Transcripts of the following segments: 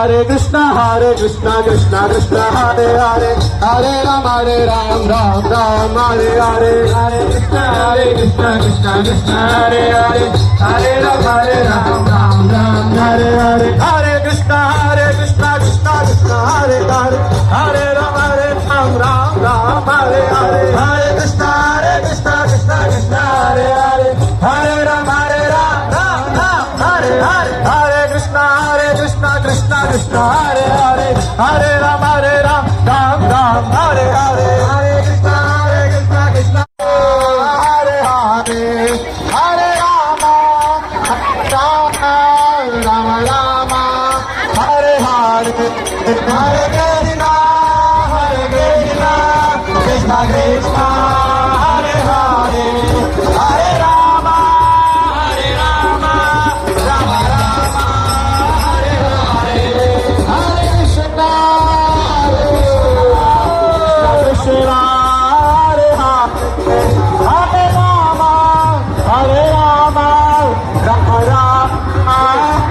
Krishna Krishna Krishna Hare Hare Hare Ram Ram Ram Hare Hare Hare Krishna Krishna Krishna Hare Hare Hare Ram Ram Ram Hare Hare Hare Krishna Krishna Krishna Hare Hare Hare Ram Ram Ram Hare Hare Hare Krishna Krishna Krishna Hare Hare Hare Ram Ram Ram Hare Hare Hare Krishna Krishna Krishna Hare Hare Hare Ram Ram Ram Hare Hare Hare Krishna Krishna Hare Hare Hare Ram Ram Ram Hare Hare Hare Krishna Krishna Krishna Hare Hare Hare Ram Ram Ram Hare Hare Hare Krishna Krishna Hare Hare Hare Ram Ram Ram Hare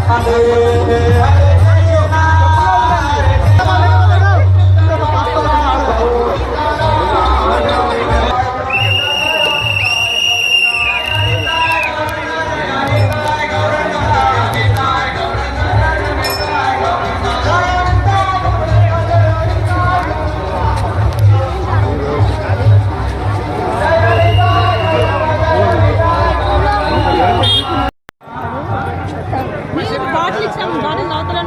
Hare bottle ఇచ్చాము bottle అవుతారా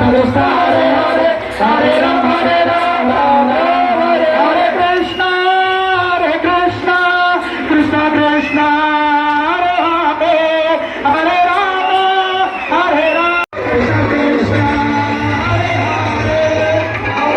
Krishna Hare Hare Hare Ram Ram Hare Hare Krishna Krishna Krishna Hare Hare Hare Ram Hare Ram Krishna Krishna Hare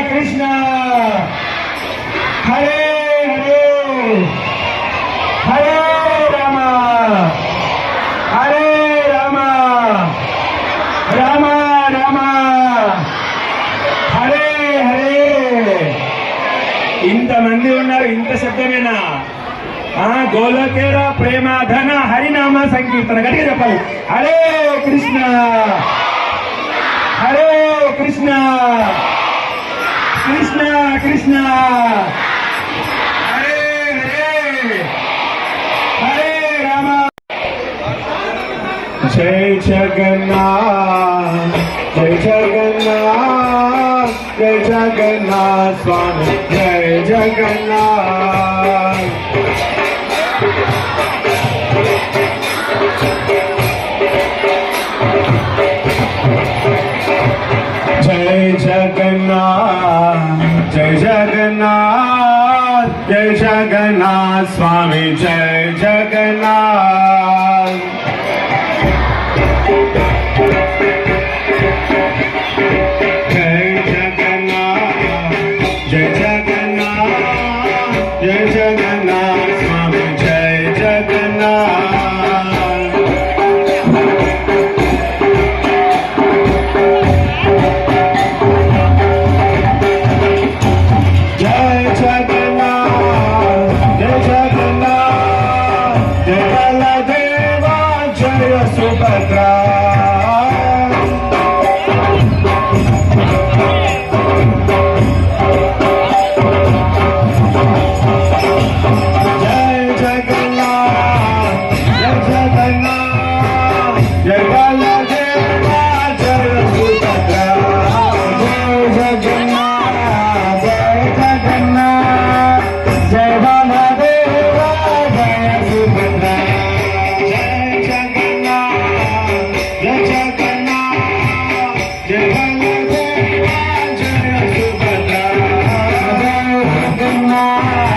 Krishna Hare Hare Hare Rama Hare Rama Rama Rama Hare Hare ఇంతమంది ఉన్నారు ఇంత శబ్దమేనా గోలకేర ప్రేమాధన హరినామ సంకీర్తన గట్టిగా చెప్పాలి Hare Krishna Hare Krishna Krishna Krishna Hare Hare Hare Rama Jai Jagannath Jai Jagannath Jai Jagannath Swami Jai Jagannath Jai Jagannath, Jai Jagannath, Jai Jagannath, Swami Jai Jagannath. Jai Jagannath, Jai Jagannath, Jai Jagannath, Swami Jai Jagannath. Jai Jagannath, Jai Jagannath, Jai Baladeva, Jai Subhadra. Jai Jagannath, Jai Jagannath, Jai Baladeva, Jai Subhadra. Jai Jagannath, Jai Jagannath, Jai Baladeva, Jai Subhadra. Jai Jagannath, Jai Jagannath, Jai Baladeva, Jai Subhadra. Jai Jagannath.